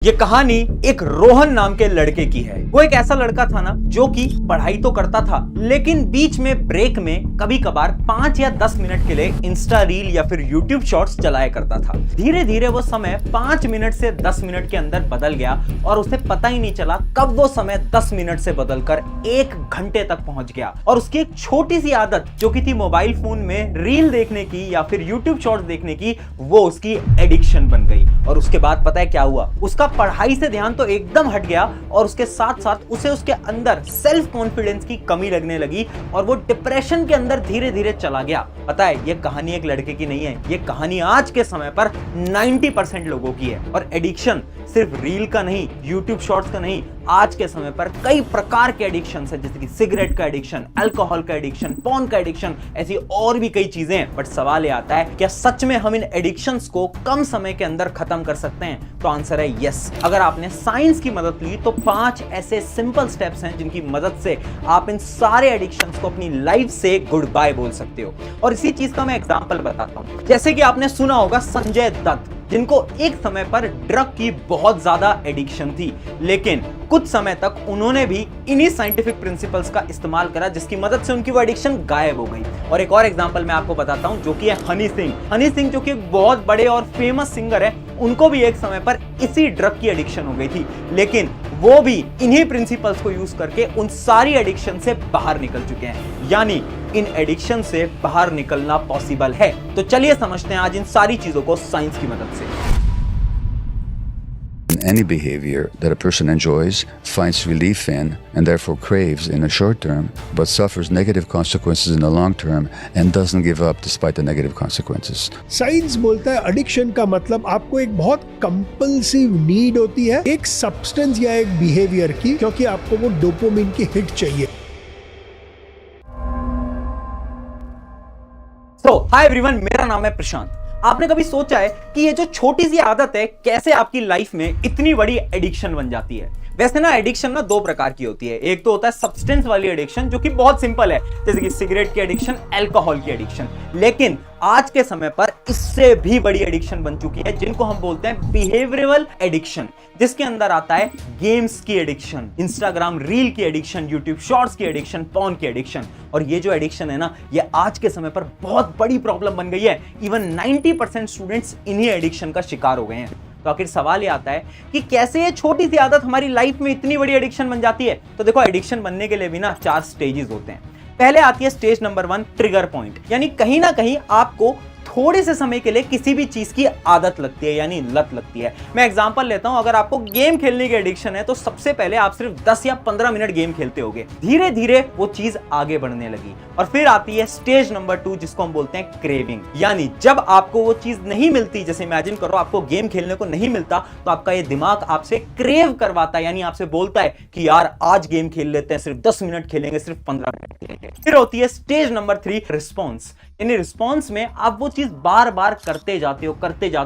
ये कहानी एक रोहन नाम के लड़के की है। वो एक ऐसा लड़का था ना जो कि पढ़ाई तो करता था, लेकिन बीच में ब्रेक में कभी कभार 5 या 10 मिनट के लिए इंस्टा रील या फिर यूट्यूब शॉर्ट्स चलाया करता था। धीरे धीरे वो समय 5 मिनट से 10 मिनट के अंदर बदल गया और उसे पता ही नहीं चला कब वो समय 10 मिनट से बदलकर 1 घंटे तक पहुंच गया। और उसकी एक छोटी सी आदत जो कि थी मोबाइल फोन में रील देखने की या फिर यूट्यूब शॉर्ट्स देखने की, वो उसकी एडिक्शन बन गई। और उसके बाद पता है क्या हुआ? उसका पढ़ाई से ध्यान तो एकदम हट गया और उसके साथ साथ उसे उसके अंदर सेल्फ कॉन्फिडेंस की कमी लगने लगी और वो डिप्रेशन के अंदर धीरे धीरे चला गया। पता है, ये कहानी एक लड़के की नहीं है, ये कहानी आज के समय पर 90% लोगों की है। और एडिक्शन सिर्फ रील का नहीं, यूट्यूब शॉर्ट्स का नहीं, आज के समय पर कई प्रकार के एडिक्शन है, जैसे कि सिगरेट का एडिक्शन, अल्कोहल का एडिक्शन, पॉर्न का एडिक्शन, ऐसी और भी कई चीजें हैं। बट सवाल ये आता है, क्या सच में हम इन एडिक्शंस को कम समय के अंदर खत्म कर सकते हैं? तो आंसर है यस। अगर आपने साइंस की मदद ली तो 5 ऐसे सिंपल स्टेप्स हैं जिनकी मदद से आप इन सारे एडिक्शंस को अपनी लाइफ से गुड बाय बोल सकते हो। और इसी चीज का मैं एग्जांपल बताता हूं। जैसे कि आपने सुना होगा संजय दत्त, जिनको एक समय पर ड्रग की बहुत ज्यादा एडिक्शन थी, लेकिन कुछ समय तक उन्होंने भी इन्हीं साइंटिफिक प्रिंसिपल्स का इस्तेमाल करा जिसकी मदद से उनकी वो एडिक्शन गायब हो गई। और एक और एग्जांपल मैं आपको बताता हूं, जो कि है हनी सिंह। हनी सिंह जो कि एक बहुत बड़े और फेमस सिंगर है, उनको भी एक समय पर इसी ड्रग की एडिक्शन हो गई थी, लेकिन वो भी इन्हीं प्रिंसिपल्स को यूज करके उन सारी एडिक्शन से बाहर निकल चुके हैं। यानी इन एडिक्शन से बाहर निकलना पॉसिबल है। तो चलिए समझते हैं आज इन सारी चीजों को साइंस की मदद से। Any behavior that a person enjoys, finds relief in, and therefore craves in the short term, but suffers negative consequences in the long term and doesn't give up despite the negative consequences. Science बोलता है addiction का मतलब आपको एक बहुत compulsive need होती है एक सब्सटेंस या एक बिहेवियर की, क्योंकि आपको वो डोपामिन की हिट चाहिए। हाय एवरीवन, मेरा नाम है प्रशांत। आपने कभी सोचा है कि ये जो छोटी सी आदत है कैसे आपकी लाइफ में इतनी बड़ी एडिक्शन बन जाती है? वैसे ना एडिक्शन ना 2 प्रकार की होती है। एक तो होता है सब्सटेंस वाली एडिक्शन, जो कि बहुत सिंपल है, जैसे कि सिगरेट की एडिक्शन, अल्कोहल की एडिक्शन। लेकिन आज के समय पर इससे भी बड़ी एडिक्शन बन चुकी है, जिनको हम बोलते हैं बिहेवियरल एडिक्शन, जिसके अंदर आता है गेम्स की एडिक्शन, इंस्टाग्राम रील की एडिक्शन, यूट्यूब शॉर्ट्स की एडिक्शन, पॉर्न की एडिक्शन। और ये जो एडिक्शन है ना, ये आज के समय पर बहुत बड़ी प्रॉब्लम बन गई है। इवन 90% स्टूडेंट्स इन्हीं एडिक्शन का शिकार हो गए हैं। तो आखिर सवाल ये आता है कि कैसे ये छोटी सी आदत हमारी लाइफ में इतनी बड़ी एडिक्शन बन जाती है? तो देखो, एडिक्शन बनने के लिए भी ना 4 स्टेजेस होते हैं। पहले आती है स्टेज नंबर 1, ट्रिगर पॉइंट, यानी कहीं ना कहीं आपको थोड़े से समय के लिए किसी भी चीज की आदत लगती है, यानी लत लगती है। मैं एग्जांपल लेता हूं, अगर आपको गेम खेलने की एडिक्शन है तो सबसे पहले आप सिर्फ 10 या 15 मिनट गेम खेलते होगे, धीरे धीरे वो चीज आगे बढ़ने लगी। और फिर आती है स्टेज नंबर 2, जिसको हम बोलते हैं क्रेविंग, यानी जब आपको वो चीज नहीं मिलती, जैसे इमेजिन करो आपको गेम खेलने को नहीं मिलता, तो आपका ये दिमाग आपसे क्रेव करवाता है, यानी आपसे बोलता है कि यार आज गेम खेल लेते हैं, सिर्फ 10 मिनट खेलेंगे, सिर्फ 15 मिनट खेलेंगे। फिर होती है स्टेज नंबर 3, रिस्पॉन्स, यानी रिस्पॉन्स में आप वो चीज बार बार करते जाते हो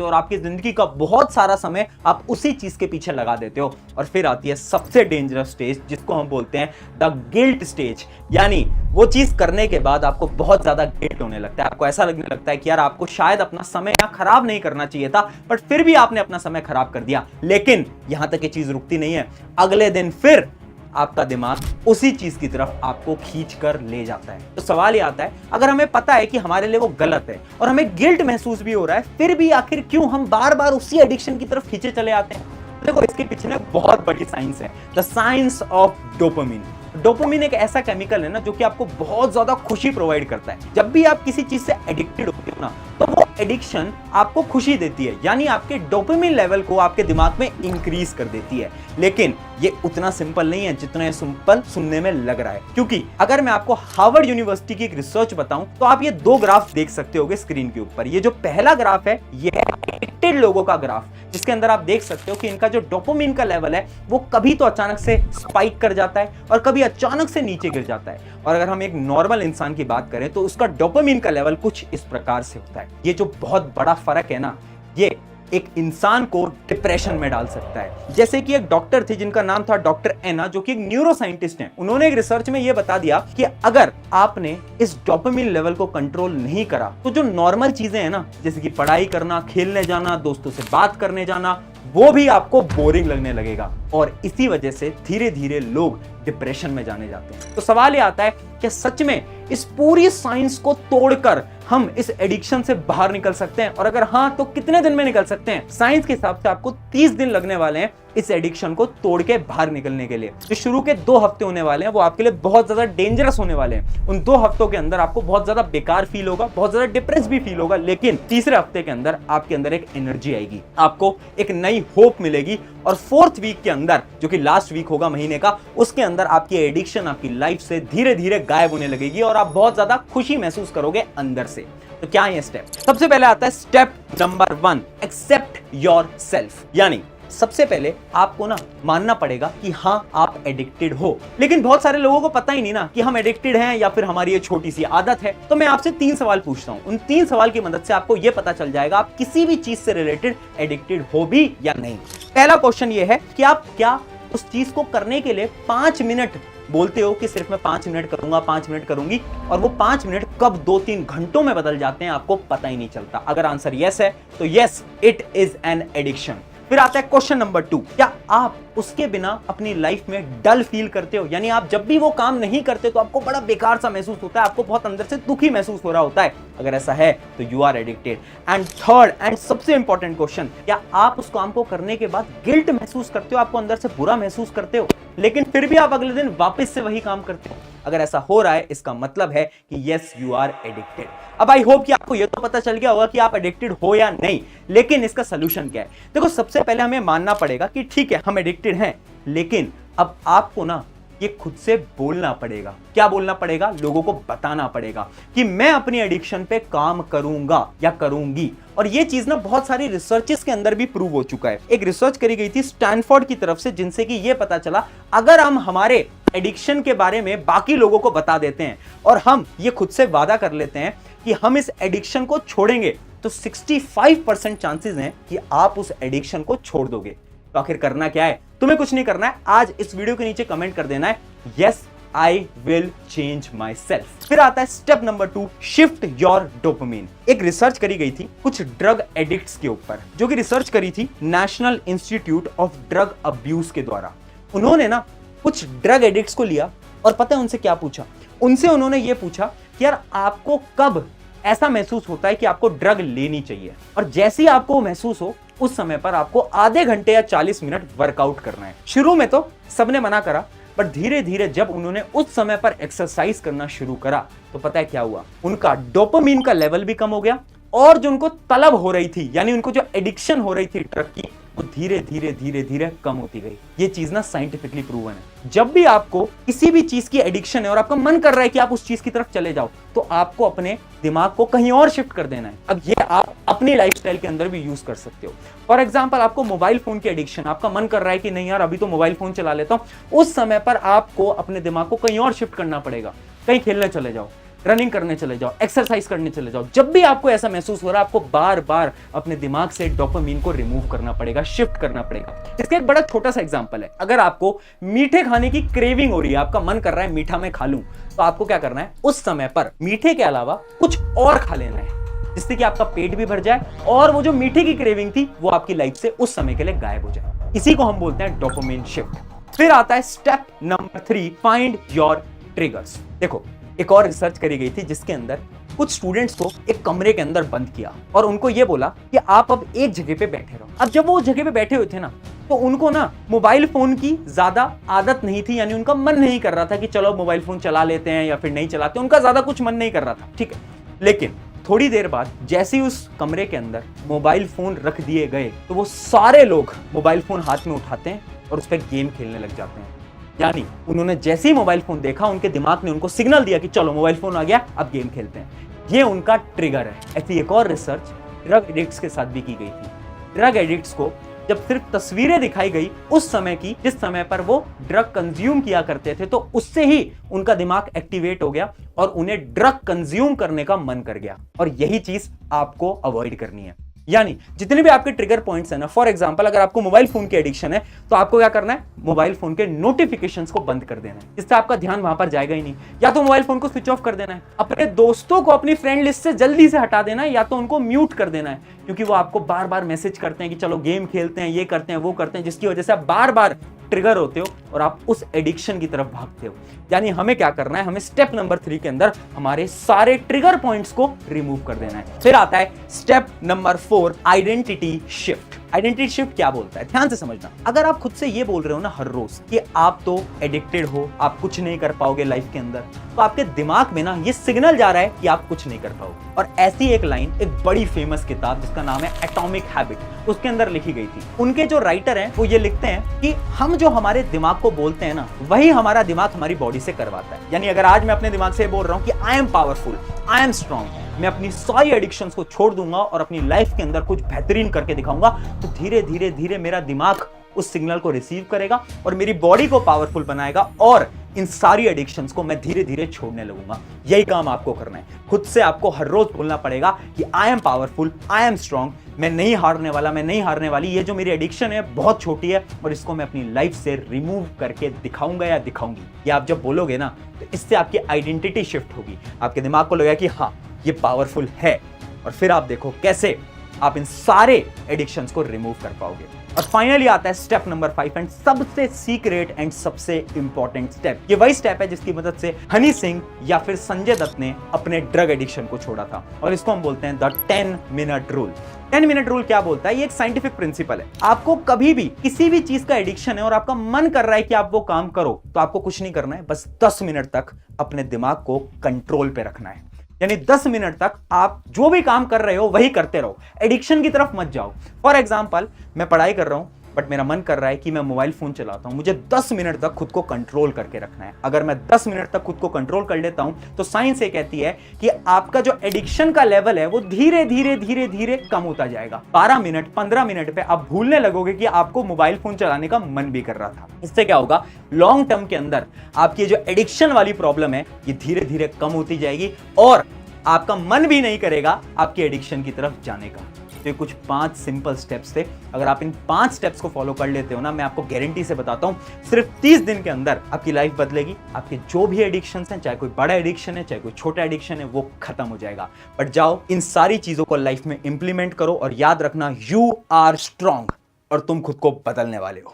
और आपकी जिंदगी का बहुत सारा समय आप उसी चीज के पीछे लगा देते हो। और फिर आती है सबसे डेंजरस स्टेज, जिसको हम बोलते हैं द गिल्ट स्टेज, यानी वो चीज करने के बाद आपको बहुत ज्यादा गिल्ट होने लगता है। आपको ऐसा लगने लगता है कि यार आपको शायद अपना समय यहाँ खराब नहीं करना चाहिए था, बट फिर भी आपने अपना समय खराब कर दिया। लेकिन यहां तक ये चीज रुकती नहीं है, अगले दिन फिर आपका दिमाग उसी चीज की तरफ आपको खींच कर ले जाता है। तो सवाल ये आता है, अगर हमें पता है कि हमारे लिए वो गलत है और हमें गिल्ट महसूस भी हो रहा है, फिर भी आखिर क्यों हम बार बार उसी एडिक्शन की तरफ खींचे चले आते हैं? देखो, इसके पीछे ना बहुत बड़ी साइंस है, the science of dopamine. Dopamine एक ऐसा केमिकल है ना जो कि आपको बहुत ज्यादा खुशी प्रोवाइड करता है। जब भी आप किसी चीज से एडिक्टेड होते हो ना, तो वो एडिक्शन आपको खुशी देती है, यानी आपके डोपामिन लेवल को आपके दिमाग में इंक्रीज कर देती है। लेकिन ये उतना सिंपल नहीं है जितना ये सिंपल सुनने में लग रहा है, क्योंकि अगर मैं आपको हार्वर्ड यूनिवर्सिटी की एक रिसर्च बताऊं तो आप ये 2 ग्राफ देख सकते होगे स्क्रीन के ऊपर। ये जो पहला ग्राफ है, ये है एडिक्टेड लोगों का ग्राफ, जिसके अंदर आप देख सकते हो कि इनका जो डोपामिन का लेवल है वो कभी तो अचानक से स्पाइक कर जाता है और कभी अचानक से नीचे गिर जाता है। और अगर हम एक नॉर्मल इंसान की बात करें तो उसका डोपामिन का लेवल कुछ इस प्रकार से होता है। ये जो बहुत बड़ा फर्क है ना, ये एक इंसान को डिप्रेशन में डाल सकता है। जैसे कि एक डॉक्टर थे जिनका नाम था डॉक्टर एना, जो कि एक न्यूरो साइंटिस्ट हैं। उन्होंने एक रिसर्च में यह बता दिया कि अगर आपने इस डोपामिन लेवल को कंट्रोल नहीं करा तो जो नॉर्मल चीजें हैं ना, जैसे कि पढ़ाई करना, खेलने जाना, दोस्तों से बात करने जाना, वो भी आपको बोरिंग लगने लगेगा और इसी वजह से धीरे धीरे लोग डिप्रेशन में जाने जाते हैं। तो सवाल ये आता है कि सच में इस पूरी साइंस को तोड़कर हम इस एडिक्शन से बाहर निकल सकते हैं, और अगर हां तो कितने दिन में निकल सकते हैं? साइंस के हिसाब से आपको 30 दिन लगने वाले हैं इस एडिक्शन को तोड़ के बाहर निकलने के लिए। जो शुरू के 2 हफ्ते होने वाले हैं वो आपके लिए बहुत ज्यादा डेंजरस होने वाले हैं। उन 2 हफ्तों के अंदर आपको बहुत ज्यादा बेकार फील होगा, बहुत ज्यादा डिप्रेस भी फील होगा, लेकिन तीसरे हफ्ते के अंदर आपके अंदर एक एनर्जी आएगी, आपको एक नई होप मिलेगी, और 4th वीक के अंदर, जो कि लास्ट वीक होगा महीने का, उसके अंदर आपकी एडिक्शन आपकी लाइफ से धीरे धीरे गायब होने लगेगी और आप बहुत ज्यादा खुशी महसूस करोगे अंदर से। तो क्या है ये स्टेप? सबसे पहले आता है step number 1, accept yourself. यानी सबसे पहले आपको ना मानना पड़ेगा कि हां आप एडिक्टेड हो। लेकिन बहुत सारे लोगों को पता ही नहीं ना कि हम एडिक्टेड हैं या फिर हमारी ये छोटी सी आदत है। तो मैं आपसे 3 सवाल पूछता हूं, उन 3 सवाल की मदद से आपको यह पता चल जाएगा आप किसी भी चीज से रिलेटेड एडिक्टेड हो भी या नहीं। पहला क्वेश्चन ये है कि आप क्या उस चीज को करने के लिए 5 मिनट बोलते हो कि सिर्फ मैं 5 मिनट करूंगा, 5 मिनट करूंगी, और वो 5 मिनट कब 2-3 घंटों में बदल जाते हैं आपको पता ही नहीं चलता? अगर आंसर यस है तो yes, it is an addiction. फिर आता है क्वेश्चन नंबर 2, क्या आप उसके बिना अपनी लाइफ में डल फील करते हो? यानी आप जब भी वो काम नहीं करते तो आपको बड़ा बेकार सा महसूस होता है, आपको बहुत अंदर से दुखी महसूस हो रहा होता है। अगर ऐसा है तो you are addicted. And third and सबसे इंपॉर्टेंट क्वेश्चन, क्या आप उस काम को करने के बाद गिल्ट महसूस करते हो, आपको अंदर से बुरा महसूस करते हो, लेकिन फिर भी आप अगले दिन वापस से वही काम करते हो? अगर ऐसा हो रहा है इसका मतलब है कि यस, यू आर एडिक्टेड। अब आई होप कि आपको यह तो पता चल गया होगा कि आप एडिक्टेड हो या नहीं, लेकिन इसका सोल्यूशन क्या है? देखो, सबसे पहले हमें मानना पड़ेगा कि ठीक है हम एडिक्टेड हैं, लेकिन अब आपको ना ये खुद से बोलना पड़ेगा। क्या बोलना पड़ेगा? लोगों को बताना पड़ेगा कि मैं अपनी एडिक्शन पे काम करूंगा या करूंगी। और ये चीज ना बहुत सारी रिसर्चेस के अंदर भी प्रूव हो चुका है। एक रिसर्च करी गई थी स्टैनफोर्ड की तरफ से, जिनसे कि ये पता चला अगर हम हमारे एडिक्शन के बारे में बाकी लोगों को बता देते हैं और हम ये खुद से वादा कर लेते हैं कि हम इस एडिक्शन को छोड़ेंगे, तो 65% चांसेस हैं कि आप उस एडिक्शन को छोड़ दोगे। तो आखिर करना क्या है? तुम्हें कुछ नहीं करना है, आज इस वीडियो के नीचे कमेंट कर देना है yes I will change my self. फिर आता है step number 2, shift your dopamine. एक रिसर्च करी गई थी कुछ ड्रग एडिक्ट्स के ऊपर, जो कि रिसर्च करी थी national institute of drug abuse के द्वारा। उन्होंने ना कुछ ड्रग एडिक्ट्स को लिया और पता है उनसे क्या पूछा? उनसे उन्होंने ये पूछा कि यार आपको कब ऐसा महसूस होता है कि आपको ड्रग लेनी चाहिए, और जैसे ही आपको महसूस हो उस समय पर आपको आधे घंटे या 40 मिनट वर्कआउट करना है। शुरू में तो सबने मना करा, बट धीरे धीरे जब उन्होंने उस समय पर एक्सरसाइज करना शुरू करा तो पता है क्या हुआ? उनका डोपामिन का लेवल भी कम हो गया, और जो उनको तलब हो रही थी, यानी उनको जो एडिक्शन हो रही थी ड्रग की, वो धीरे धीरे धीरे धीरे कम होती गई। ये चीज ना साइंटिफिकली प्रूवन है। जब भी आपको किसी भी चीज की एडिक्शन है और आपका मन कर रहा है कि आप उस चीज की तरफ चले जाओ, तो आपको अपने दिमाग को कहीं और शिफ्ट कर देना है। अब ये आप अपनी लाइफस्टाइल के अंदर भी यूज कर सकते हो। फॉर एग्जांपल, आपको मोबाइल फोन की एडिक्शन, आपका मन कर रहा है कि नहीं यार अभी तो मोबाइल फोन चला लेता हूं, उस समय पर आपको अपने दिमाग को कहीं और शिफ्ट करना पड़ेगा। कहीं खेलने चले जाओ, रनिंग करने चले जाओ, एक्सरसाइज करने चले जाओ। जब भी आपको ऐसा महसूस हो रहा है, आपको बार बार अपने दिमाग से डोपामिन को रिमूव करना पड़ेगा, शिफ्ट करना पड़ेगा। इसका एक बड़ा छोटा सा एग्जांपल है, अगर आपको मीठे खाने की क्रेविंग हो रही है, आपका मन कर रहा है मीठा मैं खा लूं, तो आपको क्या करना है? उस समय पर मीठे के अलावा कुछ और खा लेना है, जिससे कि आपका पेट भी भर जाए और वो जो मीठे की क्रेविंग थी वो आपकी लाइफ से उस समय के लिए गायब हो जाए। इसी को हम बोलते हैं डोपामिन शिफ्ट। फिर आता है step number 3, find your triggers. देखो, एक और रिसर्च करी गई थी जिसके अंदर कुछ स्टूडेंट्स को एक कमरे के अंदर बंद किया और उनको यह बोला कि आप अब एक जगह पे बैठे रहो। अब जब वो उस जगह पे बैठे हुए थे ना, तो उनको ना मोबाइल फोन की ज्यादा आदत नहीं थी, यानी उनका मन नहीं कर रहा था कि चलो मोबाइल फोन चला लेते हैं या फिर नहीं चलाते, उनका ज्यादा कुछ मन नहीं कर रहा था, ठीक है। लेकिन थोड़ी देर बाद जैसे ही उस कमरे के अंदर मोबाइल फोन रख दिए गए, तो वो सारे लोग मोबाइल फोन हाथ में उठाते हैं और उस पर गेम खेलने लग जाते हैं। यानी उन्होंने जैसे ही मोबाइल फोन देखा, उनके दिमाग ने उनको सिग्नल दिया कि चलो मोबाइल फोन आ गया, अब गेम खेलते हैं। ये उनका ट्रिगर है। ऐसी एक और रिसर्च ड्रग एडिक्ट्स के साथ भी की गई थी। ड्रग एडिक्ट्स को जब सिर्फ तस्वीरें दिखाई गई उस समय की, जिस समय पर वो ड्रग कंज्यूम किया करते थे, तो उससे ही उनका दिमाग एक्टिवेट हो गया और उन्हें ड्रग कंज्यूम करने का मन कर गया। और यही चीज आपको अवॉइड करनी है। यानी जितने भी आपके ट्रिगर पॉइंट्स हैं ना, फॉर एग्जांपल अगर आपको मोबाइल फोन की एडिक्शन है तो आपको क्या करना है, मोबाइल फोन के नोटिफिकेशंस को बंद कर देना है, इससे आपका ध्यान वहां पर जाएगा ही नहीं। या तो मोबाइल फोन को स्विच ऑफ कर देना है, अपने दोस्तों को अपनी फ्रेंड लिस्ट से जल्दी से हटा देना है, या तो उनको म्यूट कर देना है, क्योंकि वो आपको बार बार मैसेज करते हैं कि चलो गेम खेलते हैं, ये करते हैं, वो करते हैं, जिसकी वजह से आप बार बार ट्रिगर होते हो और आप उस एडिक्शन की तरफ भागते हो। यानी हमें क्या करना है, हमें स्टेप नंबर 3 के अंदर हमारे सारे ट्रिगर पॉइंट्स को रिमूव कर देना है। फिर आता है step number 4, identity shift. Identity shift क्या बोलता है, ध्यान से समझना। अगर आप खुद से ये बोल रहे हो ना हर रोज कि आप तो एडिक्टेड हो, आप कुछ नहीं कर पाओगे लाइफ के अंदर, तो आपके दिमाग में ना ये सिग्नल जा रहा है कि आप कुछ नहीं कर पाओगे। और ऐसी एक लाइन एक बड़ी फेमस किताब जिसका नाम है एटॉमिक हैबिट, उसके अंदर लिखी गई थी। उनके जो राइटर हैं वो ये लिखते हैं कि हम जो हमारे दिमाग को बोलते हैं ना, वही हमारा दिमाग हमारी बॉडी से करवाता है। यानी अगर आज मैं अपने दिमाग से बोल रहा हूं कि I am powerful, I am strong, मैं अपनी सारी एडिक्शंस को छोड़ दूंगा और अपनी लाइफ के अंदर कुछ बेहतरीन करके दिखाऊंगा, तो धीरे धीरे धीरे मेरा दिमाग उस सिग्नल को रिसीव करेगा और मेरी बॉडी को पावरफुल बनाएगा और इन सारी एडिक्शंस को मैं धीरे धीरे छोड़ने लगूंगा। यही काम आपको करना है। खुद से आपको हर रोज बोलना पड़ेगा कि I am powerful, I am strong, मैं नहीं हारने वाला, मैं नहीं हारने वाली, ये जो मेरी एडिक्शन है बहुत छोटी है और इसको मैं अपनी लाइफ से रिमूव करके दिखाऊंगा या दिखाऊंगी। ये आप जब बोलोगे ना, तो इससे आपकी आइडेंटिटी शिफ्ट होगी, आपके दिमाग को लगेगा कि हाँ ये पावरफुल है, और फिर आप देखो कैसे आप इन सारे एडिक्शंस को रिमूव कर पाओगे। और फाइनली आता है स्टेप नंबर 5 एंड सबसे सीक्रेट एंड सबसे इंपॉर्टेंट स्टेप। ये वही स्टेप है जिसकी मदद से हनी सिंह या फिर संजय दत्त ने अपने ड्रग एडिक्शन को छोड़ा था, और इसको हम बोलते हैं the 10 minute rule. 10 minute rule क्या बोलता है, ये एक साइंटिफिक प्रिंसिपल है। आपको कभी भी किसी भी चीज का एडिक्शन है और आपका मन कर रहा है कि आप वो काम करो, तो आपको कुछ नहीं करना है, बस 10 मिनट तक अपने दिमाग को कंट्रोल पे रखना है। यानी 10 मिनट तक आप जो भी काम कर रहे हो वही करते रहो, एडिक्शन की तरफ मत जाओ। फॉर एग्जांपल मैं पढ़ाई कर रहा हूं बट मेरा मन कर रहा है कि मैं मोबाइल फोन चलाता हूं, मुझे 10 मिनट तक खुद को कंट्रोल करके रखना है। अगर मैं 10 मिनट तक खुद को कंट्रोल कर लेता हूं तो साइंस ये कहती है कि आपका जो एडिक्शन का लेवल है वो धीरे धीरे धीरे धीरे कम होता जाएगा। 12 मिनट 15 मिनट पे आप भूलने लगोगे कि आपको मोबाइल फोन चलाने का मन भी कर रहा था। इससे क्या होगा, लॉन्ग टर्म के अंदर आपकी जो एडिक्शन वाली प्रॉब्लम है ये धीरे धीरे कम होती जाएगी और आपका मन भी नहीं करेगा आपकी एडिक्शन की तरफ जाने का। तो ये कुछ 5 सिंपल स्टेप्स थे। अगर आप इन 5 स्टेप्स को फॉलो कर लेते हो ना, मैं आपको गारंटी से बताता हूं, सिर्फ 30 दिन के अंदर आपकी लाइफ बदलेगी। आपके जो भी एडिक्शंस हैं, चाहे कोई बड़ा एडिक्शन है चाहे कोई छोटा एडिक्शन है, वो खत्म हो जाएगा। बट जाओ इन सारी चीजों को लाइफ में इंप्लीमेंट करो और याद रखना, यू आर स्ट्रॉन्ग और तुम खुद को बदलने वाले हो।